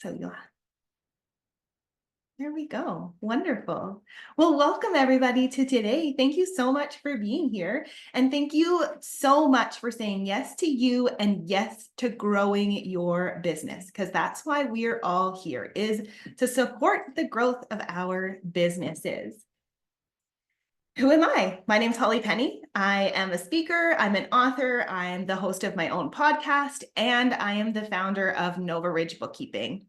So yeah, there we go. Wonderful. Well, welcome everybody to today. Thank you so much for being here. And thank you so much for saying yes to you and yes to growing your business, because that's why we're all here, is to support the growth of our businesses. Who am I? My name's Holly Penny. I am a speaker, I'm an author, I'm the host of my own podcast, and I am the founder of Nova Ridge Bookkeeping.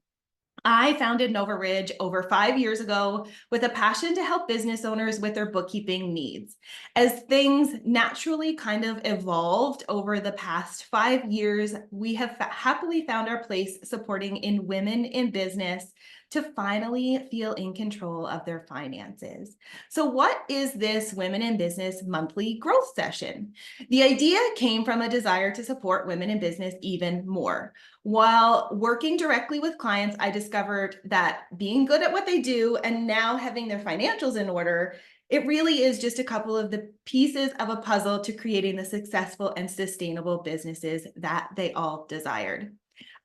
I founded Nova Ridge over 5 years ago with a passion to help business owners with their bookkeeping needs. As things naturally kind of evolved over the past 5 years, we have happily found our place supporting in women in business to finally feel in control of their finances. So what is this Women in Business monthly growth session? The idea came from a desire to support women in business even more. While working directly with clients, I discovered that being good at what they do and now having their financials in order, it really is just a couple of the pieces of a puzzle to creating the successful and sustainable businesses that they all desired.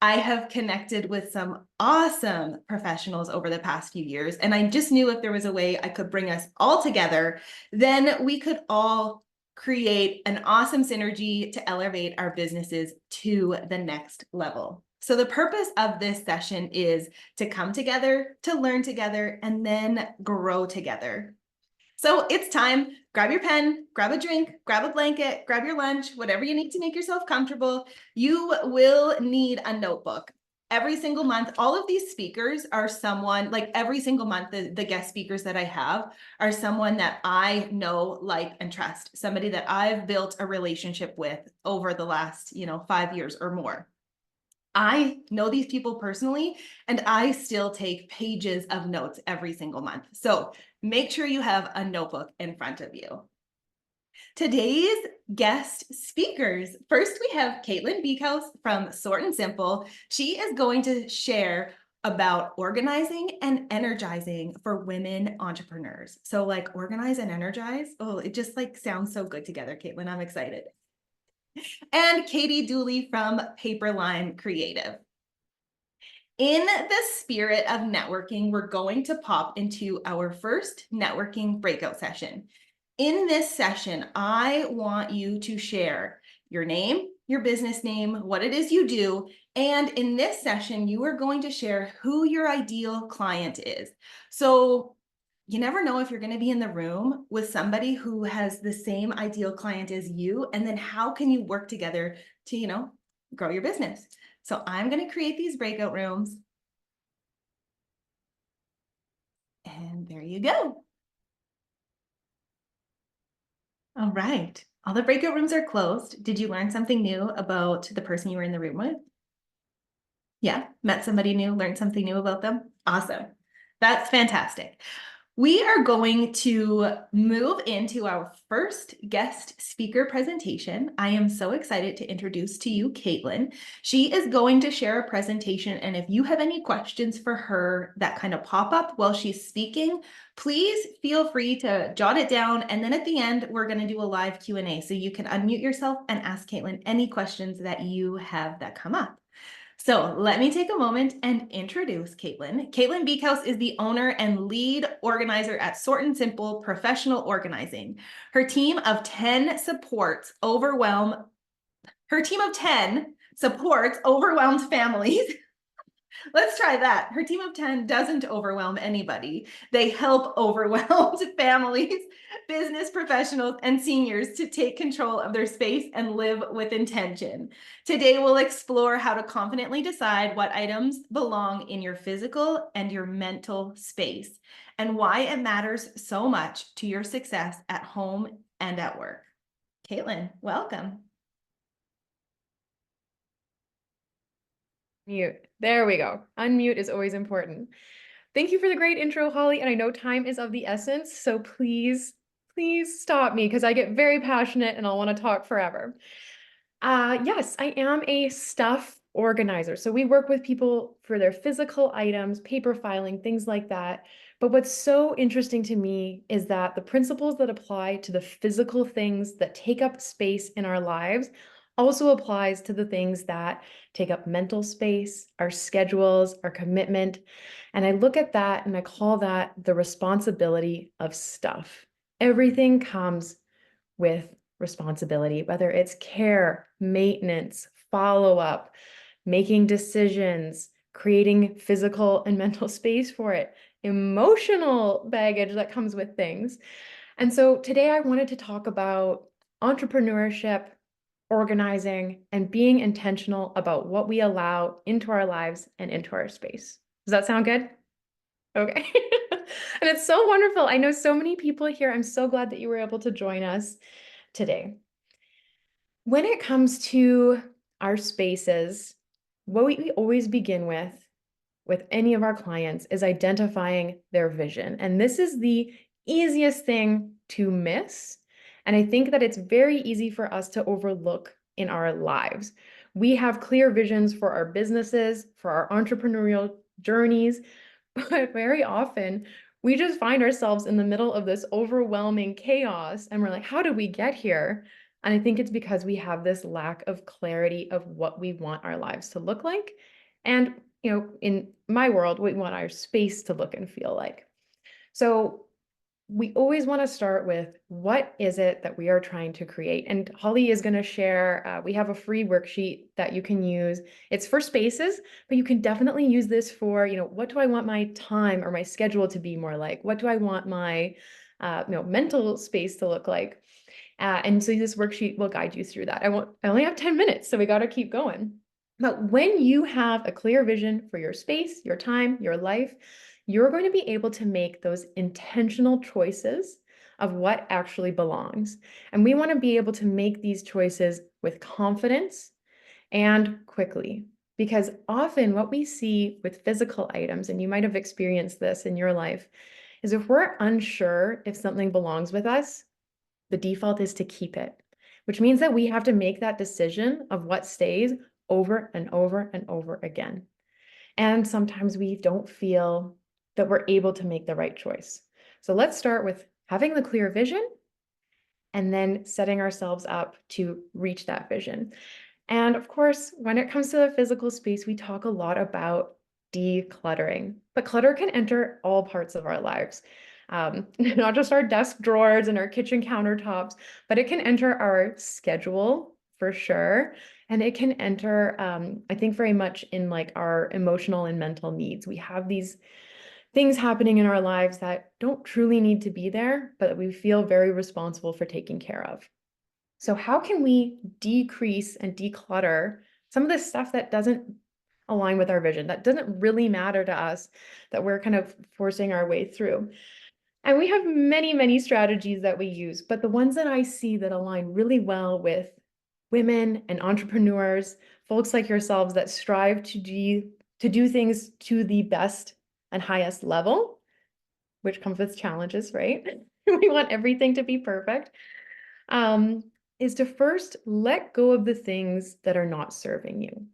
I have connected with some awesome professionals over the past few years, and I just knew if there was a way I could bring us all together, then we could all create an awesome synergy to elevate our businesses to the next level. So the purpose of this session is to come together, to learn together, and then grow together. So it's time. Grab your pen, grab a drink, grab a blanket, grab your lunch, whatever you need to make yourself comfortable. You will need a notebook. Every single month, all of these speakers are someone, like every single month, the guest speakers that I have are someone that I know, like, and trust, somebody that I've built a relationship with over the last, 5 years or more. I know these people personally, and I still take pages of notes every single month. So make sure you have a notebook in front of you. Today's guest speakers. First, we have Caitlin Beekhouse from Sort and Simple. She is going to share about organizing and energizing for women entrepreneurs. So like organize and energize. Oh, it just like sounds so good together, Caitlin. I'm excited. And Katie Dooley from Paperlime Creative. In the spirit of networking, we're going to pop into our first networking breakout session. In this session, I want you to share your name, your business name, what it is you do. And in this session, you are going to share who your ideal client is. So you never know if you're going to be in the room with somebody who has the same ideal client as you, and then how can you work together to, grow your business. So I'm going to create these breakout rooms. And there you go. All right. All the breakout rooms are closed. Did you learn something new about the person you were in the room with? Yeah, met somebody new, learned something new about them? Awesome. That's fantastic. We are going to move into our first guest speaker presentation. I am so excited to introduce to you Caitlin. She is going to share a presentation, and if you have any questions for her that kind of pop up while she's speaking, please feel free to jot it down, and then at the end, we're going to do a live Q&A, so you can unmute yourself and ask Caitlin any questions that you have that come up. So let me take a moment and introduce Caitlin. Caitlin Beekhouse is the owner and lead organizer at Sort and Simple Professional Organizing. Her team of 10 supports overwhelmed families. Let's try that. Her team of 10 doesn't overwhelm anybody. They help overwhelmed families, business professionals, and seniors to take control of their space and live with intention. Today, we'll explore how to confidently decide what items belong in your physical and your mental space, and why it matters so much to your success at home and at work. Caitlin, welcome. Mute. There we go. Unmute is always important. Thank you for the great intro, Holly. And I know time is of the essence, so please stop me because I get very passionate and I'll want to talk forever. Yes, I am a stuff organizer. So we work with people for their physical items, paper filing, things like that. But what's so interesting to me is that the principles that apply to the physical things that take up space in our lives also applies to the things that take up mental space, our schedules, our commitment. And I look at that and I call that the responsibility of stuff. Everything comes with responsibility, whether it's care, maintenance, follow up, making decisions, creating physical and mental space for it, emotional baggage that comes with things. And so today I wanted to talk about entrepreneurship, organizing, and being intentional about what we allow into our lives and into our space. Does that sound good? Okay. And it's so wonderful. I know so many people here. I'm so glad that you were able to join us today. When it comes to our spaces, what we always begin with any of our clients is identifying their vision. And this is the easiest thing to miss. And I think that it's very easy for us to overlook in our lives. We have clear visions for our businesses, for our entrepreneurial journeys, but very often we just find ourselves in the middle of this overwhelming chaos and we're like, how did we get here? And I think it's because we have this lack of clarity of what we want our lives to look like. And, in my world, we want our space to look and feel like. So we always want to start with what is it that we are trying to create? And Holly is going to share, we have a free worksheet that you can use. It's for spaces, but you can definitely use this for, what do I want my time or my schedule to be more like? What do I want my, mental space to look like? And so this worksheet will guide you through that. I only have 10 minutes, so we got to keep going. But when you have a clear vision for your space, your time, your life, you're going to be able to make those intentional choices of what actually belongs. And we want to be able to make these choices with confidence and quickly. Because often what we see with physical items, and you might have experienced this in your life, is if we're unsure if something belongs with us, the default is to keep it, which means that we have to make that decision of what stays over and over and over again. And sometimes we don't feel that we're able to make the right choice. So let's start with having the clear vision and then setting ourselves up to reach that vision. And of course, when it comes to the physical space, we talk a lot about decluttering, but clutter can enter all parts of our lives. Not just our desk drawers and our kitchen countertops, but it can enter our schedule for sure. And it can enter, I think, very much in like our emotional and mental needs. We have these things happening in our lives that don't truly need to be there, but we feel very responsible for taking care of. So how can we decrease and declutter some of the stuff that doesn't align with our vision, that doesn't really matter to us, that we're kind of forcing our way through? And we have many, many strategies that we use, but the ones that I see that align really well with women and entrepreneurs, folks like yourselves that strive to do things to the best and highest level, which comes with challenges, right? We want everything to be perfect. Um, is to first let go of the things that are not serving you.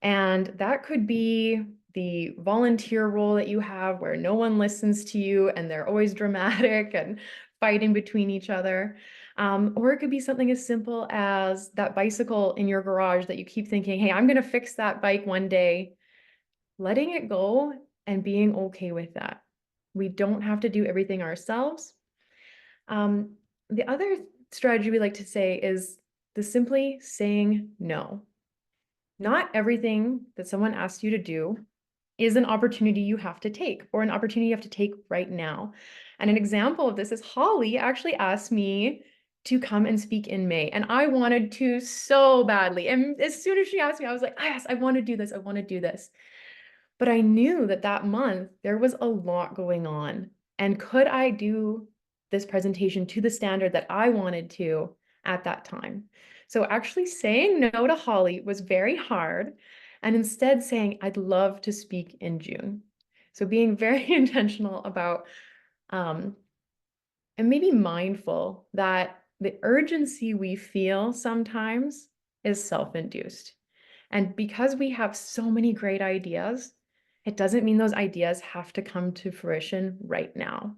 And that could be the volunteer role that you have where no one listens to you and they're always dramatic and fighting between each other. Or it could be something as simple as that bicycle in your garage that you keep thinking, hey, I'm going to fix that bike one day. Letting it go and being okay with that. We don't have to do everything ourselves. The other strategy we like to say is the simply saying no. Not everything that someone asks you to do is an opportunity you have to take or an opportunity you have to take right now. And an example of this is Holly actually asked me to come and speak in May, and I wanted to so badly. And as soon as she asked me, I was like, yes, I want to do this. I want to do this. But I knew that that month there was a lot going on. And could I do this presentation to the standard that I wanted to at that time? So actually saying no to Holly was very hard, and instead saying, I'd love to speak in June. So being very intentional about, and maybe mindful that the urgency we feel sometimes is self-induced. And because we have so many great ideas, it doesn't mean those ideas have to come to fruition right now.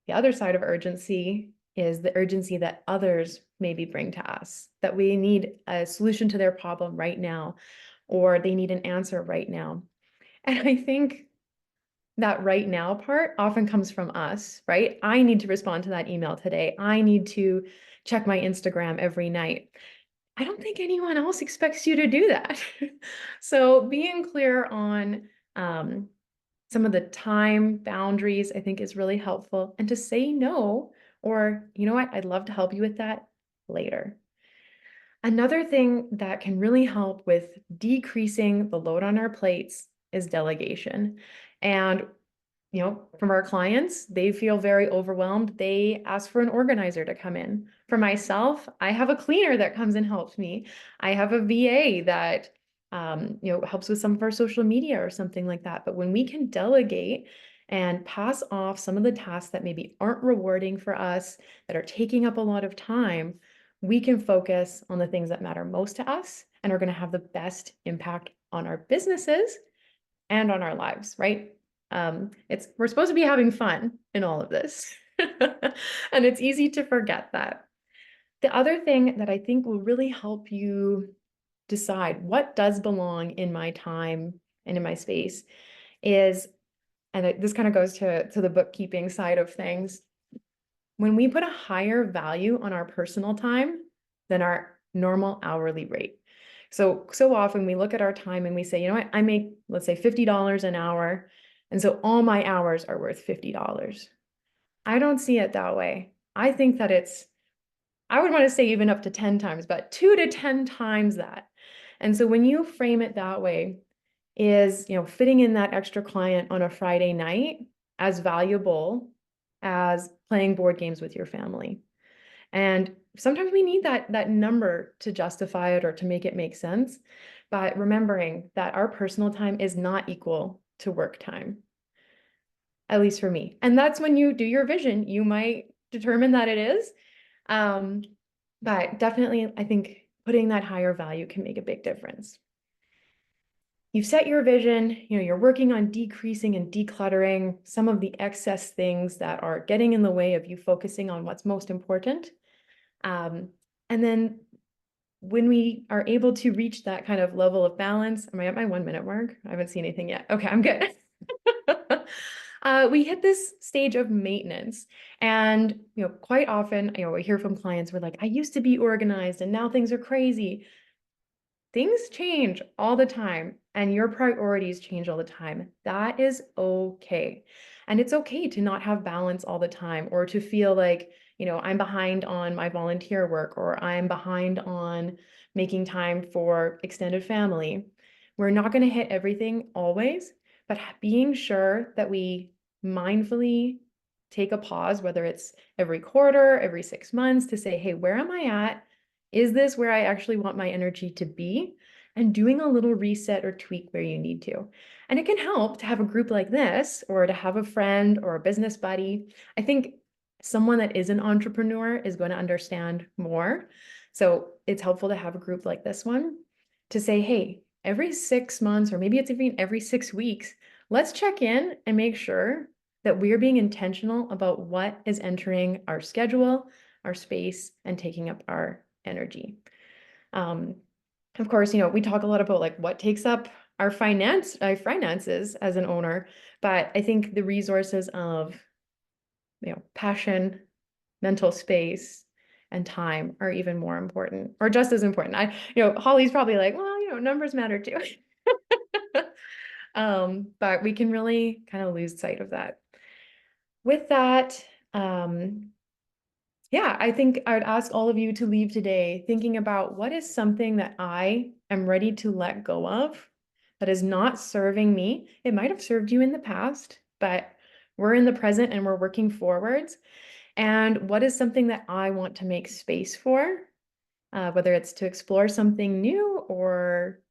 The other side of urgency is the urgency that others maybe bring to us, that we need a solution to their problem right now, or they need an answer right now. And I think that right now part often comes from us, right? I need to respond to that email today. I need to check my Instagram every night. I don't think anyone else expects you to do that. So being clear on some of the time boundaries, I think is really helpful. And to say no, or you know what, I'd love to help you with that later. Another thing that can really help with decreasing the load on our plates is delegation. And from our clients, they feel very overwhelmed. They ask for an organizer to come in. For myself, I have a cleaner that comes and helps me. I have a VA that, helps with some of our social media or something like that. But when we can delegate and pass off some of the tasks that maybe aren't rewarding for us, that are taking up a lot of time, we can focus on the things that matter most to us and are going to have the best impact on our businesses and on our lives, right? We're supposed to be having fun in all of this. And it's easy to forget that. The other thing that I think will really help you decide what does belong in my time and in my space is, and this kind of goes to the bookkeeping side of things, when we put a higher value on our personal time than our normal hourly rate. So often we look at our time and we say, you know what, I make, let's say $50 an hour. And so all my hours are worth $50. I don't see it that way. I think that I would want to say even up to 10 times, but 2 to 10 times that. And so when you frame it that way, is, fitting in that extra client on a Friday night as valuable as playing board games with your family. And sometimes we need that number to justify it or to make it make sense. But remembering that our personal time is not equal to work time, at least for me. And that's when you do your vision, you might determine that it is. But definitely, I think putting that higher value can make a big difference. You've set your vision, you're working on decreasing and decluttering some of the excess things that are getting in the way of you focusing on what's most important. And then when we are able to reach that kind of level of balance, am I at my 1 minute mark? I haven't seen anything yet. Okay, I'm good. We hit this stage of maintenance. And, quite often, we hear from clients, we're like, I used to be organized and now things are crazy. Things change all the time and your priorities change all the time. That is okay. And it's okay to not have balance all the time or to feel like, I'm behind on my volunteer work or I'm behind on making time for extended family. We're not going to hit everything always, but being sure that we mindfully take a pause, whether it's every quarter, every 6 months, to say, hey, where am I at? Is this where I actually want my energy to be? And doing a little reset or tweak where you need to. And it can help to have a group like this or to have a friend or a business buddy. I think someone that is an entrepreneur is going to understand more. So it's helpful to have a group like this one to say, hey, every 6 months, or maybe it's even every 6 weeks, let's check in and make sure that we're being intentional about what is entering our schedule, our space, and taking up our energy. Of course, we talk a lot about like what takes up our finances as an owner, but I think the resources of, passion, mental space, and time are even more important, or just as important. Holly's probably like, well, numbers matter too. But we can really kind of lose sight of that. With that, yeah, I think I would ask all of you to leave today thinking about what is something that I am ready to let go of that is not serving me. It might have served you in the past, but we're in the present and we're working forwards. And what is something that I want to make space for, whether it's to explore something new or,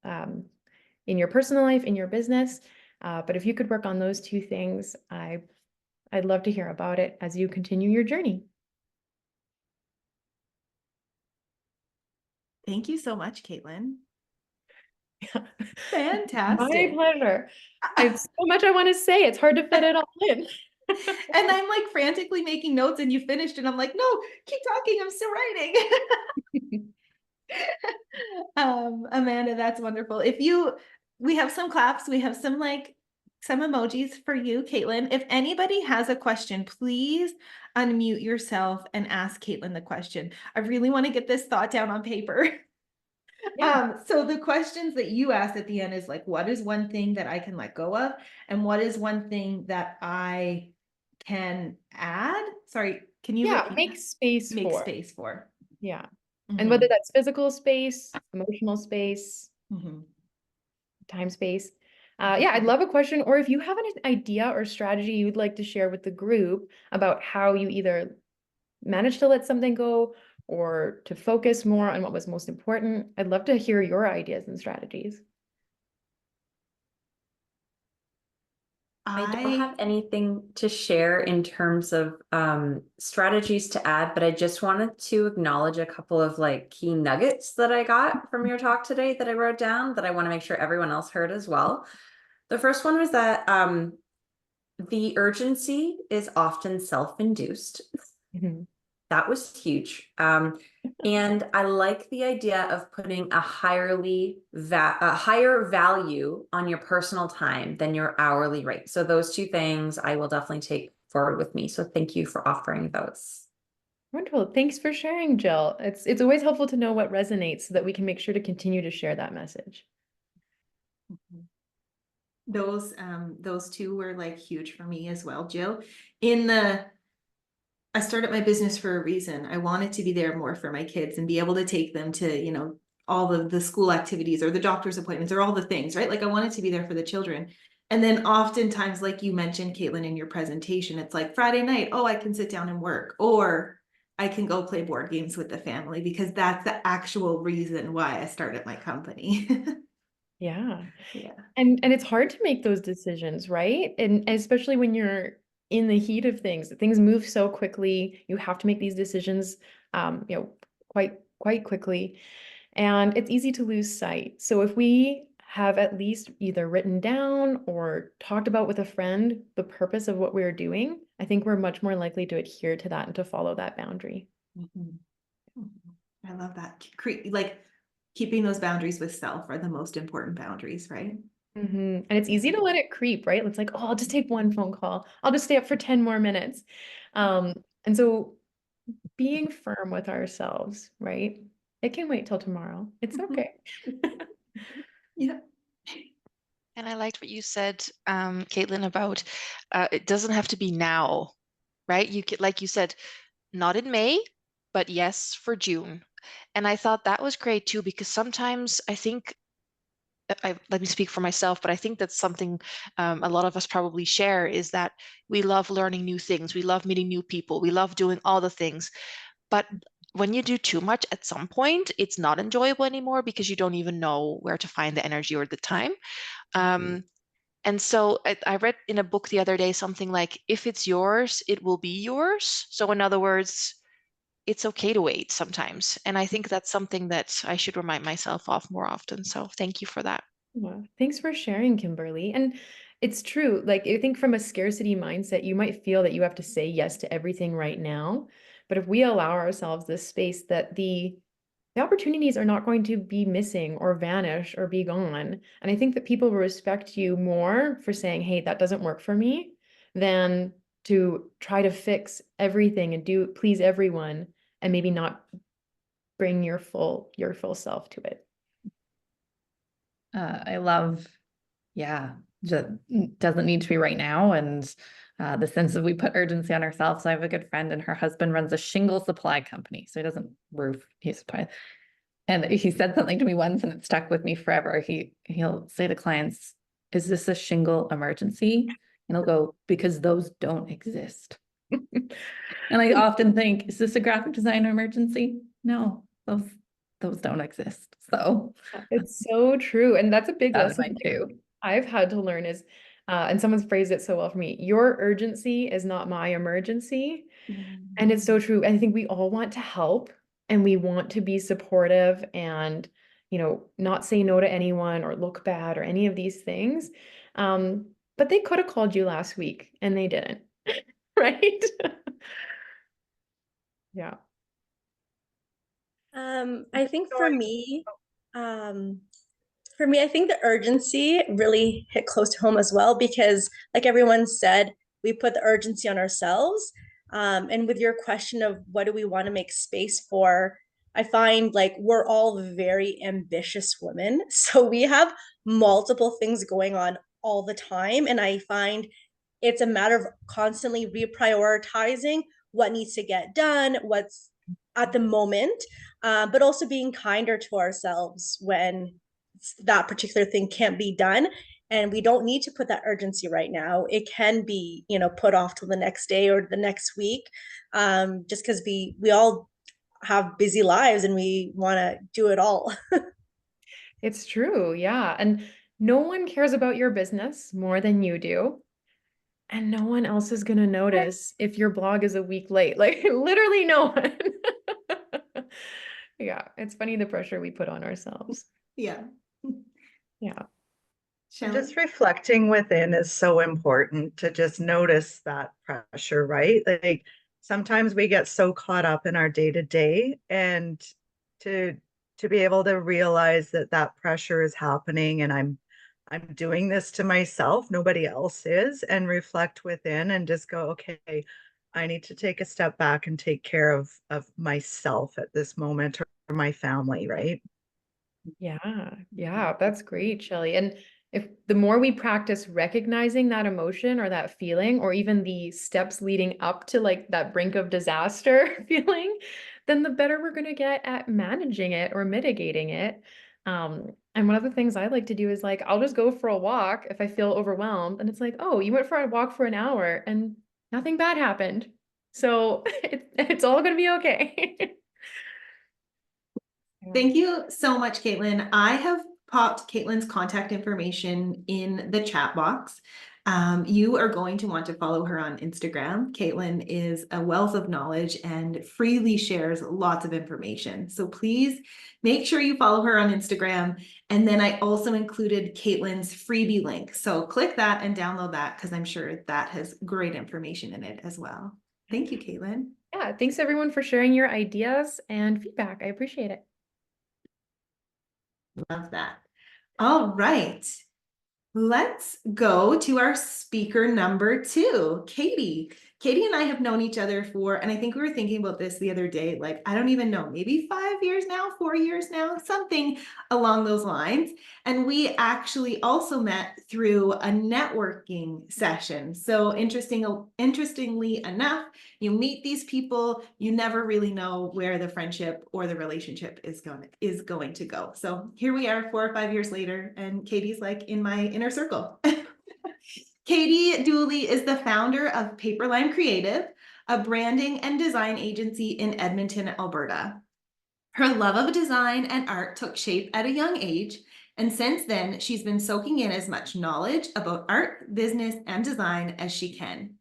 um, in your personal life, in your business. But if you could work on those two things, I'd love to hear about it as you continue your journey. Thank you so much, Caitlin. My Fantastic. pleasure. I have so much I want to say. It's hard to fit it all in. And I'm like frantically making notes and you finished and I'm like, no, keep talking. I'm still writing. Amanda, that's wonderful. We have some claps, we have some emojis for you, Caitlin. If anybody has a question, please unmute yourself and ask Caitlin the question. I really want to get this thought down on paper. Yeah. So the questions that you asked at the end is like, what is one thing that I can let go of? And what is one thing that I can add? Sorry, can you Yeah, repeat make that? space Make for. space for. Yeah. And whether Mhm, that's physical space, emotional space, mhm, time space. Yeah, I'd mhm. love a question, or if you have an idea or strategy you'd like to share with the group about how you either managed to let something go or to focus more on what was most important, I'd love to hear your ideas and strategies. I don't I have anything to share in terms of strategies to add, but I just wanted to acknowledge a couple of like key nuggets that I got from your talk today that I wrote down that I want to make sure everyone else heard as well. The first one was that the urgency is often self-induced. Mhm. That was huge. And I like the idea of putting a higher value on your personal time than your hourly rate. So those two things I will definitely take forward with me. So thank you for offering those. Wonderful. Thanks for sharing, Jill. It's always helpful to know what resonates so that we can make sure to continue to share that message. those two were like huge for me as well, Jill. In the I started my business for a reason. I wanted to be there more for my kids and be able to take them to, all of the school activities or the doctor's appointments or all the things, right? Like I wanted to be there for the children. And then oftentimes, like you mentioned, Caitlin, in your presentation, it's like Friday night, oh, I can sit down and work, or I can go play board games with the family because that's the actual reason why I started my company. Yeah. Yeah. And it's hard to make those decisions, right? And especially when you're in the heat of things move so quickly. You have to make these decisions, you know, quite quickly, and it's easy to lose sight. So if we have at least either written down or talked about with a friend the purpose of what we're doing, I think we're much more likely to adhere to that and to follow that boundary. Mhm. I love that. Like keeping those boundaries with self are the most important boundaries, right? And it's easy to let it creep, right? It's like, oh, I'll just take one phone call. I'll just stay up for 10 more minutes. And so being firm with ourselves, right? It can wait till tomorrow. It's Mhm. okay. Yeah. And I liked what you said, Caitlin, about it doesn't have to be now, right? You could, like you said, not in May, but yes, for June. And I thought that was great too, because sometimes I think, let me speak for myself, but I think that's something a lot of us probably share is that we love learning new things. We love meeting new people. We love doing all the things. But when you do too much at some point, it's not enjoyable anymore because you don't even know where to find the energy or the time. Um, and so I read in a book the other day something like, if it's yours, it will be yours. So, in other words, it's okay to wait sometimes. And I think that's something that I should remind myself of more often. So, thank you for that. Well, thanks for sharing, Kimberly. And it's true. Like, I think from a scarcity mindset, you might feel that you have to say yes to everything right now. But if we allow ourselves this space that the opportunities are not going to be missing or vanish or be gone. And I think that people will respect you more for saying, hey, that doesn't work for me, than to try to fix everything and do please everyone and maybe not bring your full self to it. I love, yeah, just doesn't need to be right now. And the sense of we put urgency on ourselves. I have a good friend and her husband runs a shingle supply company. So he doesn't roof, he supplies. And he said something to me once and it stuck with me forever. He'll say to clients, is this a shingle emergency? And he'll go, because those don't exist. And I often think, is this a graphic design emergency? No, those don't exist. So It's so true. And that's a big that was lesson mine too. I've had to learn is, and someone's phrased it so well for me, your urgency is not my emergency. And it's so true. I think we all want to help and we want to be supportive and, not say no to anyone or look bad or any of these things. But they could have called you last week and they didn't. Right? Yeah. I think for me, I think the urgency really hit close to home as well, because like everyone said, we put the urgency on ourselves. And with your question of what do we want to make space for, I find like we're all very ambitious women. So we have multiple things going on all the time. And I find it's a matter of constantly reprioritizing what needs to get done, what's at the moment, but also being kinder to ourselves when that particular thing can't be done. And we don't need to put that urgency right now. It can be, put off till the next day or the next week, just because we all have busy lives and we want to do it all. It's true. Yeah. And no one cares about your business more than you do. And no one else is going to notice if your blog is a week late. Like literally no one. Yeah. It's funny the pressure we put on ourselves. Yeah. Yeah. And just reflecting within is so important, to just notice that pressure, right? Like sometimes we get so caught up in our day to day, and to be able to realize that that pressure is happening, and I'm doing this to myself, nobody else is, and reflect within and just go, okay, I need to take a step back and take care of myself at this moment, or my family, right? Yeah. Yeah. That's great, Shelley. And if the more we practice recognizing that emotion or that feeling, or even the steps leading up to like that brink of disaster feeling, then the better we're going to get at managing it or mitigating it. And one of the things I like to do is like, I'll just go for a walk if I feel overwhelmed. And it's like, oh, you went for a walk for an hour and nothing bad happened. So it's all going to be okay. Thank you so much, Caitlin. I have popped Caitlin's contact information in the chat box. You are going to want to follow her on Instagram. Caitlin is a wealth of knowledge and freely shares lots of information. So please make sure you follow her on Instagram. And then I also included Caitlin's freebie link. So click that and download that, because I'm sure that has great information in it as well. Thank you, Caitlin. Yeah, thanks everyone for sharing your ideas and feedback. I appreciate it. Love that. All right. Let's go to our speaker number 2, Katie. Katie and I have known each other for, and I think we were thinking about this the other day, like, I don't even know, maybe 5 years now, 4 years now, something along those lines. And we actually also met through a networking session. So interestingly enough, you meet these people, you never really know where the friendship or the relationship is going to go. So here we are 4 or 5 years later, and Katie's like in my inner circle. Katie Dooley is the founder of Paperlime Creative, a branding and design agency in Edmonton, Alberta. Her love of design and art took shape at a young age, and since then, she's been soaking in as much knowledge about art, business, and design as she can.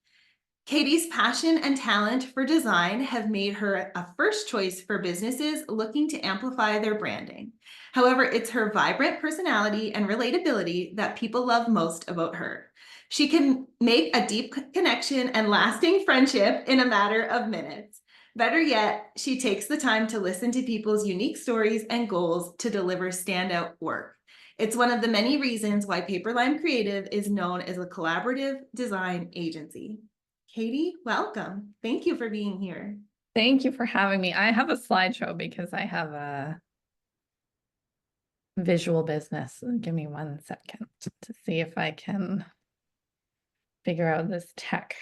Katie's passion and talent for design have made her a first choice for businesses looking to amplify their branding. However, it's her vibrant personality and relatability that people love most about her. She can make a deep connection and lasting friendship in a matter of minutes. Better yet, she takes the time to listen to people's unique stories and goals to deliver standout work. It's one of the many reasons why Paperlime Creative is known as a collaborative design agency. Katie, welcome. Thank you for being here. Thank you for having me. I have a slideshow because I have a visual business. Give me 1 second to see if I can figure out this tech.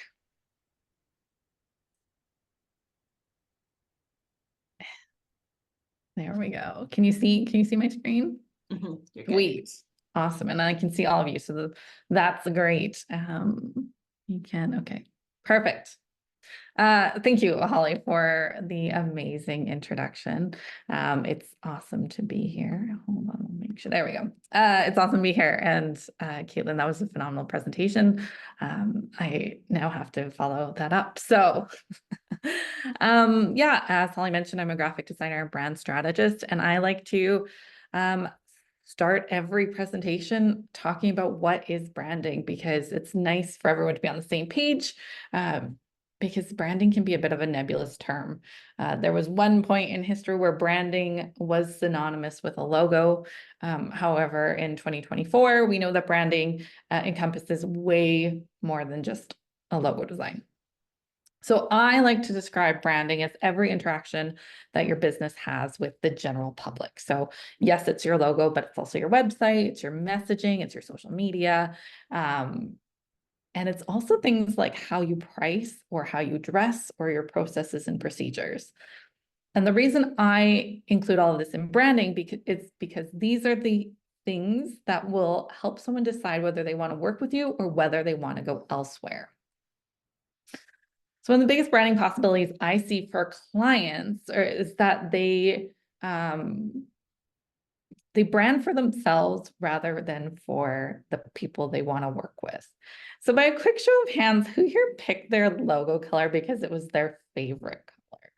There we go. Can you see my screen? Mm-hmm. Sweet. Awesome. And I can see all of you. So that's great. You can, okay. Perfect. Thank you, Holly, for the amazing introduction. It's awesome to be here. Hold on, I'll make sure. There we go. It's awesome to be here. And Caitlin, that was a phenomenal presentation. I now have to follow that up. So yeah, as Holly mentioned, I'm a graphic designer and brand strategist, and I like to start every presentation talking about what is branding, because it's nice for everyone to be on the same page, because branding can be a bit of a nebulous term. There was one point in history where branding was synonymous with a logo. However, in 2024, we know that branding encompasses way more than just a logo design. So I like to describe branding as every interaction that your business has with the general public. So yes, it's your logo, but it's also your website, it's your messaging, it's your social media. And it's also things like how you price or how you dress or your processes and procedures. And the reason I include all of this in branding because these are the things that will help someone decide whether they want to work with you or whether they want to go elsewhere. So one of the biggest branding possibilities I see for clients is that they brand for themselves rather than for the people they want to work with. So by a quick show of hands, who here picked their logo color because it was their favorite color?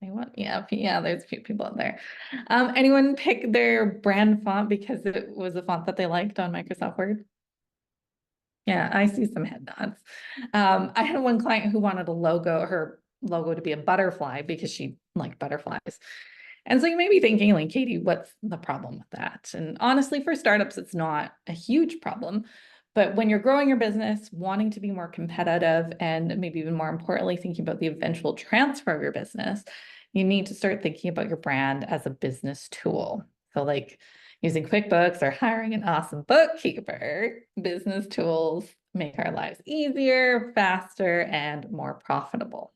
Anyone? Yeah, there's a few people out there. Anyone pick their brand font because it was a font that they liked on Microsoft Word? Yeah, I see some head nods. I had one client who wanted her logo to be a butterfly because she liked butterflies. And so you may be thinking, like, Katie, what's the problem with that? And honestly, for startups, it's not a huge problem. But when you're growing your business, wanting to be more competitive, and maybe even more importantly, thinking about the eventual transfer of your business, you need to start thinking about your brand as a business tool. So like using QuickBooks or hiring an awesome bookkeeper, business tools make our lives easier, faster, and more profitable.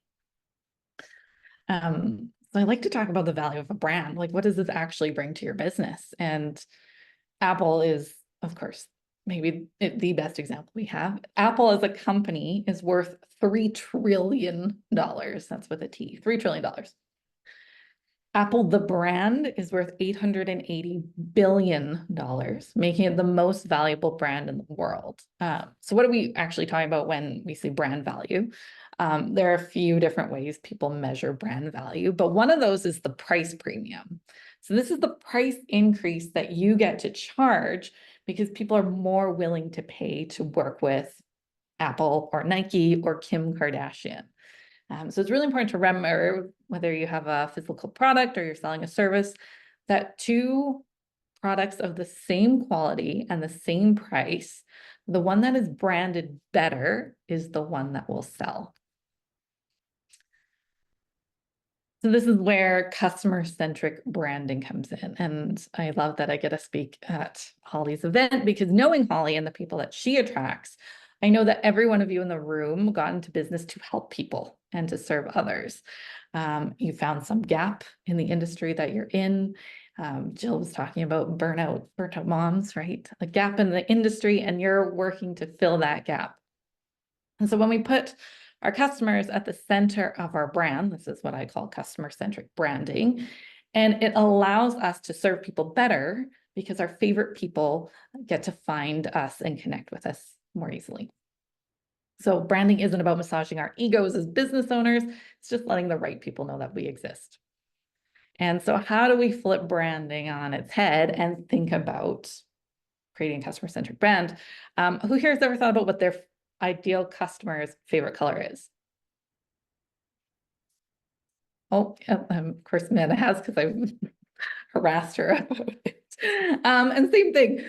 So I like to talk about the value of a brand. Like, what does this actually bring to your business? And Apple is, of course, maybe the best example we have. Apple as a company is worth $3 trillion. That's with a T, $3 trillion. Apple, the brand, is worth $880 billion, making it the most valuable brand in the world. So what are we actually talking about when we say brand value? There are a few different ways people measure brand value, but one of those is the price premium. So this is the price increase that you get to charge because people are more willing to pay to work with Apple or Nike or Kim Kardashian. So it's really important to remember, whether you have a physical product or you're selling a service, that two products of the same quality and the same price, the one that is branded better is the one that will sell. So this is where customer-centric branding comes in. And I love that I get to speak at Holly's event, because knowing Holly and the people that she attracts, I know that every one of you in the room got into business to help people and to serve others. You found some gap in the industry that you're in. Jill was talking about burnt out moms, right? A gap in the industry, and you're working to fill that gap. And so when we put our customers at the center of our brand, this is what I call customer-centric branding, and it allows us to serve people better because our favorite people get to find us and connect with us more easily. So branding isn't about massaging our egos as business owners, it's just letting the right people know that we exist. And so how do we flip branding on its head and think about creating a customer-centric brand? Who here has ever thought about what their ideal customer's favorite color is? Oh, of course, Amanda has, because I harassed her about it. And same thing,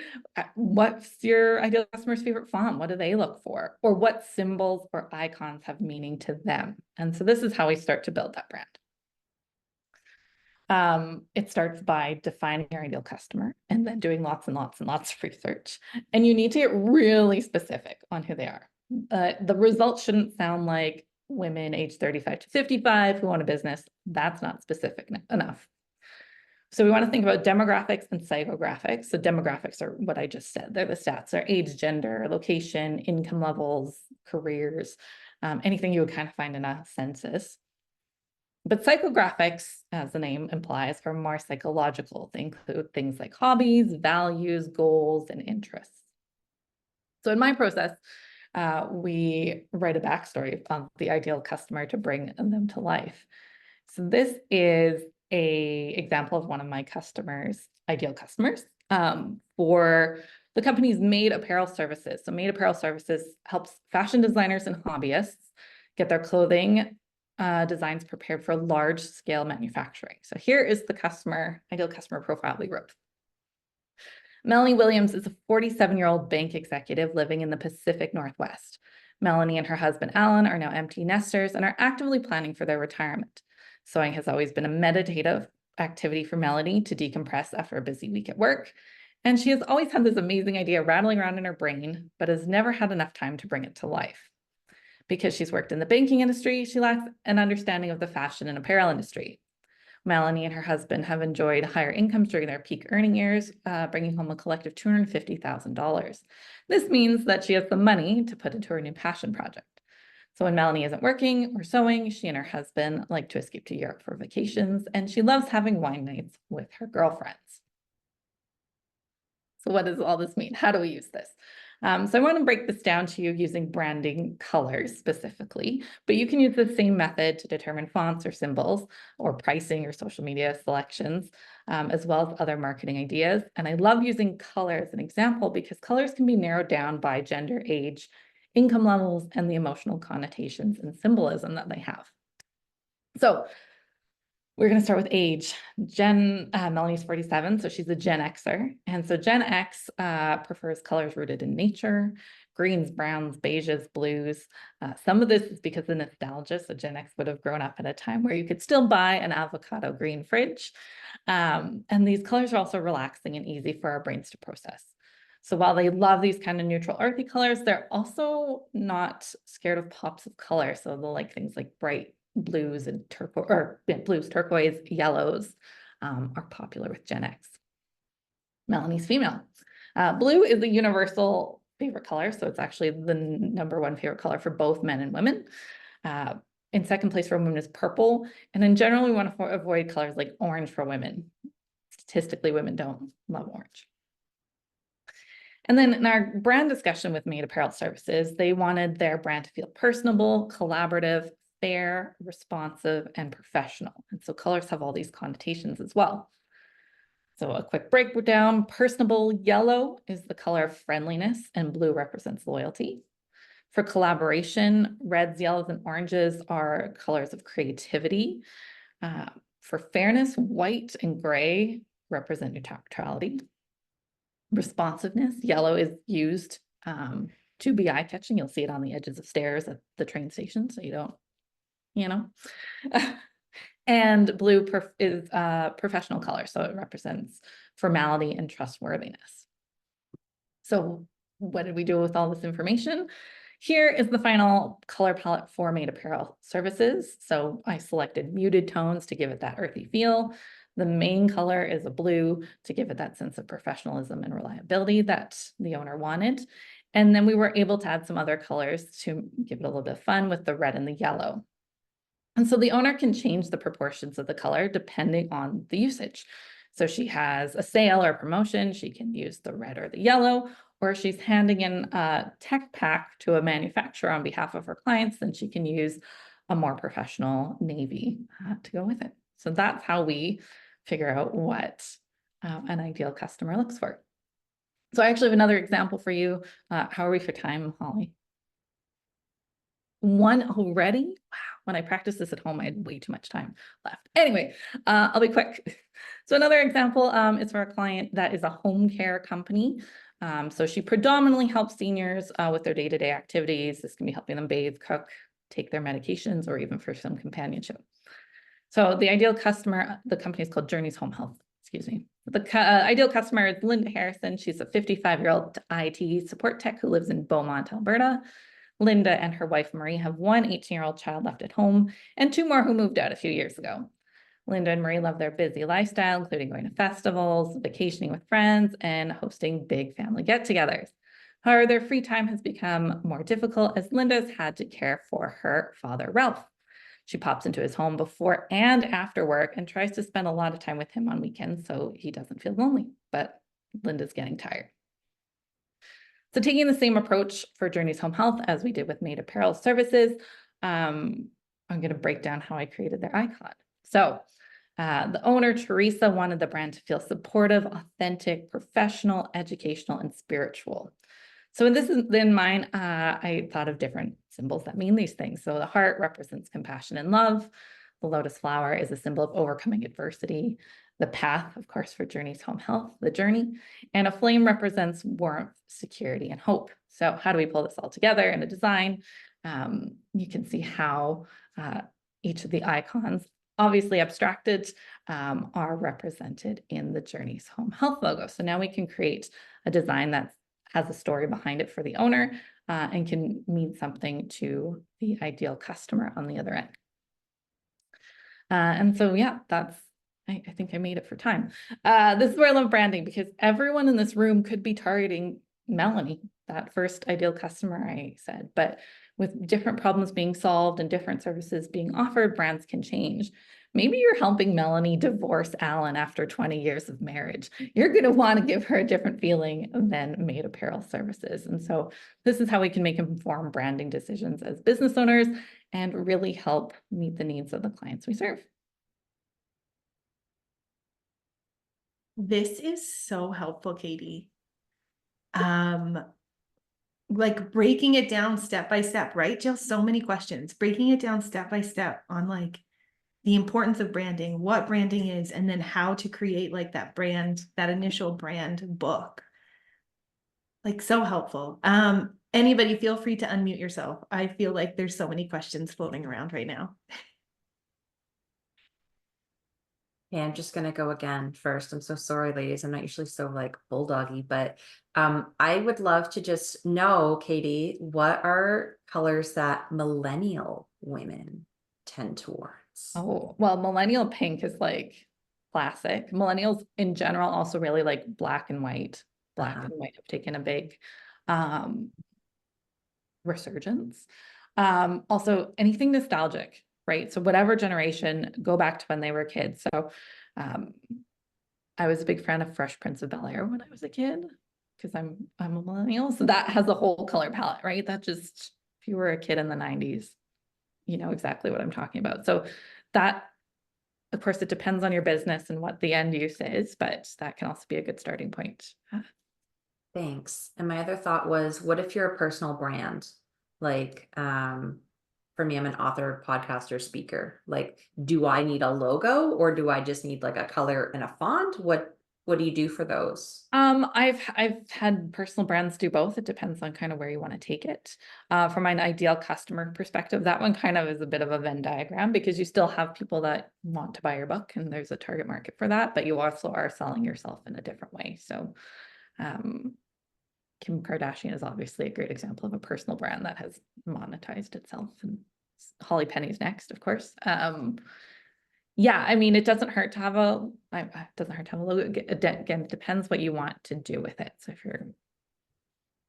what's your ideal customer's favorite font? What do they look for? Or what symbols or icons have meaning to them? And so this is how we start to build that brand. It starts by defining your ideal customer and then doing lots and lots and lots of research. And you need to get really specific on who they are. The results shouldn't sound like women age 35 to 55 who own a business. That's not specific enough. So we want to think about demographics and psychographics. So demographics are what I just said. They're the stats, are age, gender, location, income levels, careers, anything you would kind of find in a census. But psychographics, as the name implies, are more psychological. They include things like hobbies, values, goals, and interests. So in my process, we write a backstory on the ideal customer to bring them to life. So this is an example of one of my ideal customers. for the company's Made Apparel Services. So Made Apparel Services helps fashion designers and hobbyists get their clothing designs prepared for large scale manufacturing. So here is the ideal customer profile we wrote. Melanie Williams is a 47-year-old bank executive living in the Pacific Northwest. Melanie and her husband, Alan, are now empty nesters and are actively planning for their retirement. Sewing has always been a meditative activity for Melanie to decompress after a busy week at work. And she has always had this amazing idea rattling around in her brain, but has never had enough time to bring it to life. Because she's worked in the banking industry, she lacks an understanding of the fashion and apparel industry. Melanie and her husband have enjoyed higher incomes during their peak earning years, bringing home a collective $250,000. This means that she has the money to put into her new passion project. So when Melanie isn't working or sewing, she and her husband like to escape to Europe for vacations, and she loves having wine nights with her girlfriends. So what does all this mean? How do we use this? So I want to break this down to you using branding colors specifically, but you can use the same method to determine fonts or symbols or pricing or social media selections, as well as other marketing ideas. And I love using color as an example because colors can be narrowed down by gender, age, income levels, and the emotional connotations and symbolism that they have. So we're going to start with age. Melanie's 47, so she's a Gen Xer. And so Gen X prefers colors rooted in nature, greens, browns, beiges, blues. Some of this is because of nostalgia. So Gen X would have grown up at a time where you could still buy an avocado green fridge. And these colors are also relaxing and easy for our brains to process. So while they love these kind of neutral earthy colors, they're also not scared of pops of color. So they'll like things like bright blues and turquoise, yellows are popular with Gen X. Melanie's female. Blue is a universal favorite color, so it's actually the #1 favorite color for both men and women. In second place for women is purple, and in general, we want to avoid colors like orange for women. Statistically, women don't love orange. And then in our brand discussion with Made Apparel Services, they wanted their brand to feel personable, collaborative, fair, responsive, and professional. And so colors have all these connotations as well. So a quick breakdown: personable, yellow is the color of friendliness and blue represents loyalty. For collaboration, reds, yellows, and oranges are colors of creativity. For fairness, white and gray represent neutrality. Responsiveness, yellow is used to be eye-catching. You'll see it on the edges of stairs at the train station, so you don't, and blue is professional color, so it represents formality and trustworthiness. So what did we do with all this information? Here is the final color palette for Made Apparel Services. So I selected muted tones to give it that earthy feel. The main color is a blue to give it that sense of professionalism and reliability that the owner wanted. And then we were able to add some other colors to give it a little bit of fun with the red and the yellow. And so the owner can change the proportions of the color depending on the usage. So she has a sale or promotion, she can use the red or the yellow, or she's handing in a tech pack to a manufacturer on behalf of her clients, then she can use a more professional navy to go with it. So that's how we figure out what an ideal customer looks for. So I actually have another example for you. How are we for time, Holly? One already? Wow. When I practiced this at home, I had way too much time left. Anyway, I'll be quick. So another example is for a client that is a home care company. So she predominantly helps seniors with their day-to-day activities. This can be helping them bathe, cook, take their medications, or even for some companionship. So the ideal customer, the company is called Journeys Home Health, excuse me. The ideal customer is Linda Harrison. She's a 55-year-old IT support tech who lives in Beaumont, Alberta. Linda and her wife, Marie, have one 18-year-old child left at home and 2 more who moved out a few years ago. Linda and Marie love their busy lifestyle, including going to festivals, vacationing with friends, and hosting big family get-togethers. However, their free time has become more difficult as Linda's had to care for her father, Ralph. She pops into his home before and after work and tries to spend a lot of time with him on weekends so he doesn't feel lonely, but Linda's getting tired. So taking the same approach for Journeys Home Health as we did with Made Apparel Services, I'm going to break down how I created their icon. So The owner, Teresa, wanted the brand to feel supportive, authentic, professional, educational, and spiritual. So in mine, I thought of different symbols that mean these things. So the heart represents compassion and love. The lotus flower is a symbol of overcoming adversity. The path, of course, for Journey's home health, the journey. And a flame represents warmth, security, and hope. So how do we pull this all together in a design? You can see how each of the icons, obviously abstracted, are represented in the Journey's home health logo. So now we can create a design that has a story behind it for the owner and can mean something to the ideal customer on the other end. And so, yeah, I think I made it for time. This is where I love branding, because everyone in this room could be targeting Melanie, that first ideal customer I said, but with different problems being solved and different services being offered, brands can change. Maybe you're helping Melanie divorce Alan after 20 years of marriage. You're going to want to give her a different feeling than Made Apparel Services. And so this is how we can make informed branding decisions as business owners and really help meet the needs of the clients we serve. This is so helpful, Katie. Like breaking it down step by step, right, Jill? So many questions, breaking it down step by step on like the importance of branding, what branding is, and then how to create like that brand, that initial brand book. Like so helpful. Anybody feel free to unmute yourself. I feel like there's so many questions floating around right now. Yeah, I'm just gonna go again first. I'm so sorry, ladies. I'm not usually so like bulldoggy, but I would love to just know, Katie, what are colors that millennial women tend towards? Oh, well, millennial pink is like classic. Millennials in general also really like black and white. Black and white have taken a big resurgence. Also anything nostalgic, right? So whatever generation, go back to when they were kids. So I was a big fan of Fresh Prince of Bel-Air when I was a kid, because I'm a millennial. So that has a whole color palette, right? That just, if you were a kid in the 90s, you know exactly what I'm talking about. So that, of course, it depends on your business and what the end use is, but that can also be a good starting point. Thanks. And my other thought was, what if you're a personal brand? Like, for me, I'm an author, podcaster, speaker. Like, do I need a logo, or do I just need like a color and a font? What do you do for those? I've had personal brands do both. It depends on kind of where you want to take it. From an ideal customer perspective, that one kind of is a bit of a Venn diagram, because you still have people that want to buy your book and there's a target market for that, but you also are selling yourself in a different way. So Kim Kardashian is obviously a great example of a personal brand that has monetized itself, and Holly Penny's next, of course. Yeah, I mean, it doesn't hurt to have a logo. Again, it depends what you want to do with it. So if you're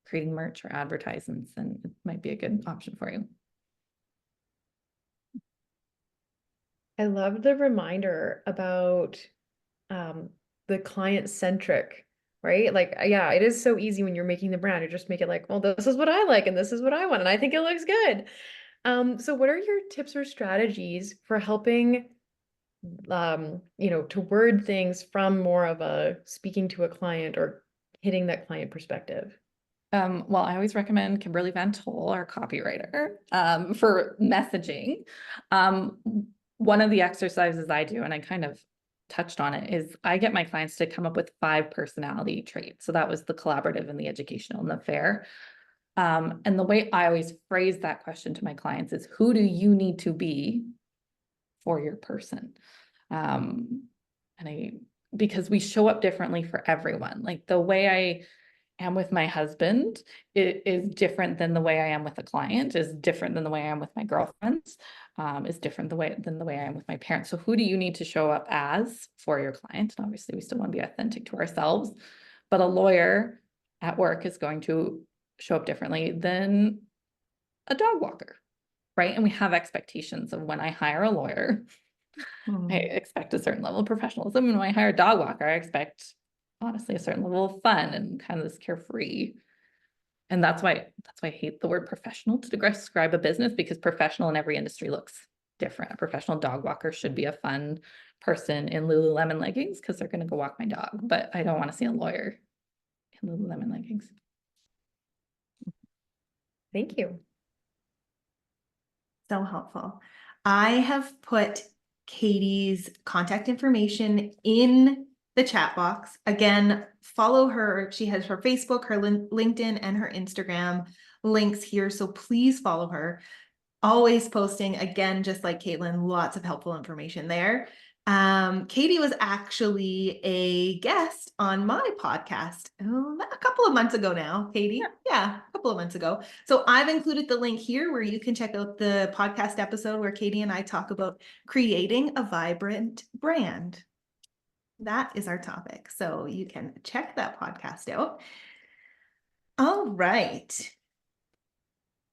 creating merch or advertisements, then it might be a good option for you. I love the reminder about the client centric, right? Like, yeah, it is so easy when you're making the brand, you just make it like, well, this is what I like and this is what I want, and I think it looks good. So what are your tips or strategies for helping to word things from more of a speaking to a client or hitting that client perspective? Well, I always recommend Kimberly Van Tol, our copywriter, for messaging. One of the exercises I do, and I kind of touched on it, is I get my clients to come up with 5 personality traits. So that was the collaborative and the educational and the fair. And the way I always phrase that question to my clients is, who do you need to be for your person? Because we show up differently for everyone. Like the way I am with my husband, it is different than the way I am with a client, is different than the way I am with my girlfriends, is different than the way I am with my parents. So who do you need to show up as for your client? And obviously we still want to be authentic to ourselves, but a lawyer at work is going to show up differently than a dog walker, right? And we have expectations of when I hire a lawyer, I expect a certain level of professionalism. And when I hire a dog walker, I expect honestly a certain level of fun and kind of this carefree. And that's why I hate the word professional to describe a business, because professional in every industry looks different. A professional dog walker should be a fun person in Lululemon leggings because they're going to go walk my dog, but I don't want to see a lawyer in Lululemon leggings. Thank you. So helpful. I have put Katie's contact information in the chat box. Again, follow her. She has her Facebook, her LinkedIn, and her Instagram links here. So please follow her. Always posting, again, just like Caitlin, lots of helpful information there. Katie was actually a guest on my podcast a couple of months ago now, Katie. Yeah, a couple of months ago. So I've included the link here where you can check out the podcast episode where Katie and I talk about creating a vibrant brand. That is our topic. So you can check that podcast out. All right.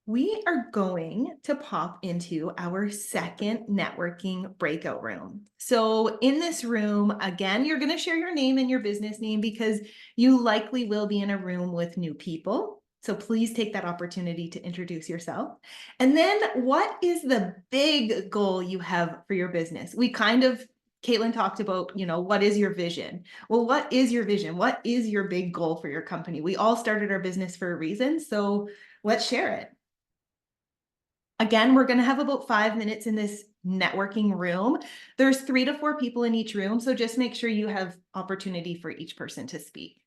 We are going to pop into our second networking breakout room. So in this room, again, you're going to share your name and your business name because you likely will be in a room with new people. So please take that opportunity to introduce yourself. And then what is the big goal you have for your business? Caitlin talked about, what is your vision? Well, what is your vision? What is your big goal for your company? We all started our business for a reason. So let's share it. Again, we're going to have about 5 minutes in this networking room. There's 3 to 4 people in each room, so just make sure you have opportunity for each person to speak.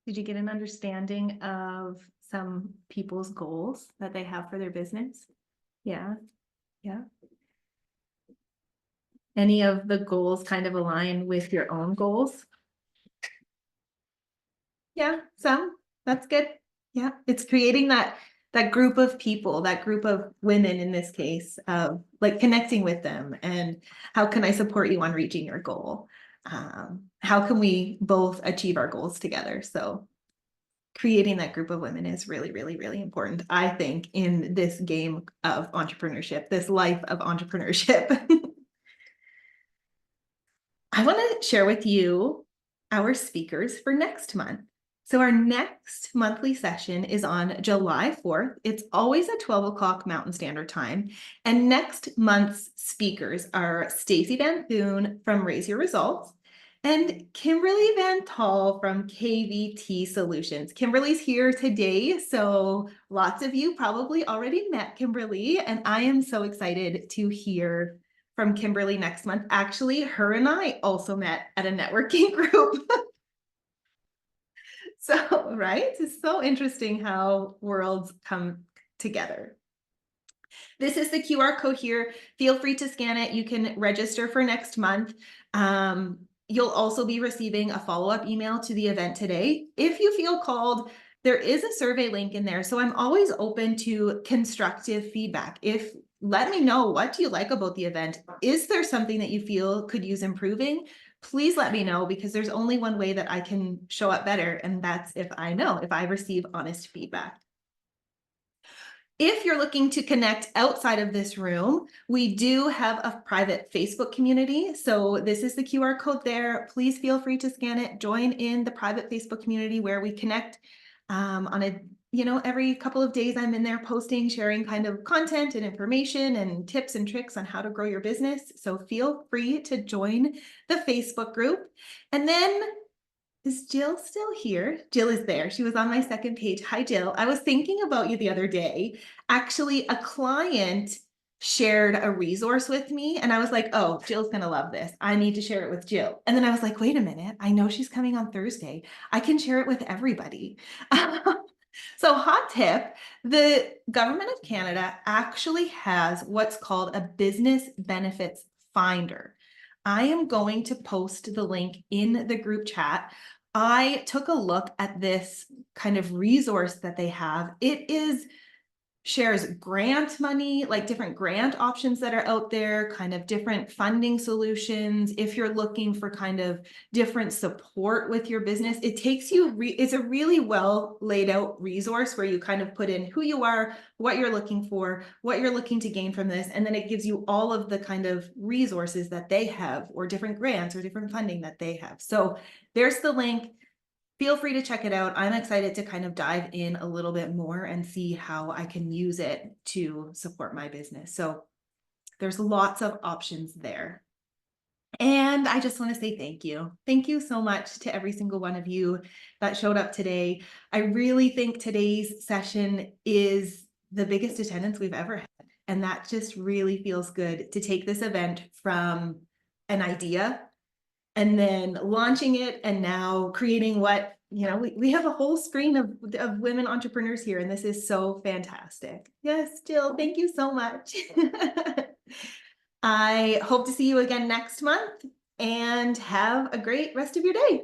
Did you get an understanding of some people's goals that they have for their business? Yeah. Any of the goals kind of align with your own goals? Yeah, some. That's good. Yeah, it's creating that group of people, that group of women in this case, like connecting with them and how can I support you on reaching your goal? How can we both achieve our goals together? So creating that group of women is really, really, really important, I think, in this game of entrepreneurship, this life of entrepreneurship. I want to share with you our speakers for next month. So our next monthly session is on July 4th. It's always at 12 o'clock Mountain Standard Time. And next month's speakers are Stacey Van Thun from Raise Your Results and Kimberly Van Tall from KVT Solutions. Kimberly's here today, so lots of you probably already met Kimberly, and I am so excited to hear from Kimberly next month. Actually, her and I also met at a networking group. So, right? It's so interesting how worlds come together. This is the QR code here. Feel free to scan it. You can register for next month. You'll also be receiving a follow-up email to the event today. If you feel called, there is a survey link in there. So I'm always open to constructive feedback. Let me know, what do you like about the event? Is there something that you feel could use improving? Please let me know, because there's only one way that I can show up better, and that's if I receive honest feedback. If you're looking to connect outside of this room, we do have a private Facebook community. So this is the QR code there. Please feel free to scan it. Join in the private Facebook community where we connect every couple of days. I'm in there posting, sharing kind of content and information and tips and tricks on how to grow your business. So feel free to join the Facebook group. And then, is Jill still here? Jill is there. She was on my second page. Hi, Jill. I was thinking about you the other day. Actually, a client shared a resource with me, and I was like, oh, Jill's going to love this. I need to share it with Jill. And then I was like, wait a minute. I know she's coming on Thursday. I can share it with everybody. So hot tip, the government of Canada actually has what's called a business benefits finder. I am going to post the link in the group chat. I took a look at this kind of resource that they have. Shares grant money, like different grant options that are out there, kind of different funding solutions. If you're looking for kind of different support with your business, it takes you, it's a really well laid out resource where you kind of put in who you are, what you're looking for, what you're looking to gain from this. And then it gives you all of the kind of resources that they have, or different grants or different funding that they have. So there's the link. feel free to check it out. I'm excited to kind of dive in a little bit more and see how I can use it to support my business. So there's lots of options there. And I just want to say thank you. Thank you so much to every single one of you that showed up today. I really think today's session is the biggest attendance we've ever had. And that just really feels good to take this event from an idea and then launching it and now creating what, we have a whole screen of women entrepreneurs here, and this is so fantastic. Yes, Jill, thank you so much. I hope to see you again next month, and have a great rest of your day.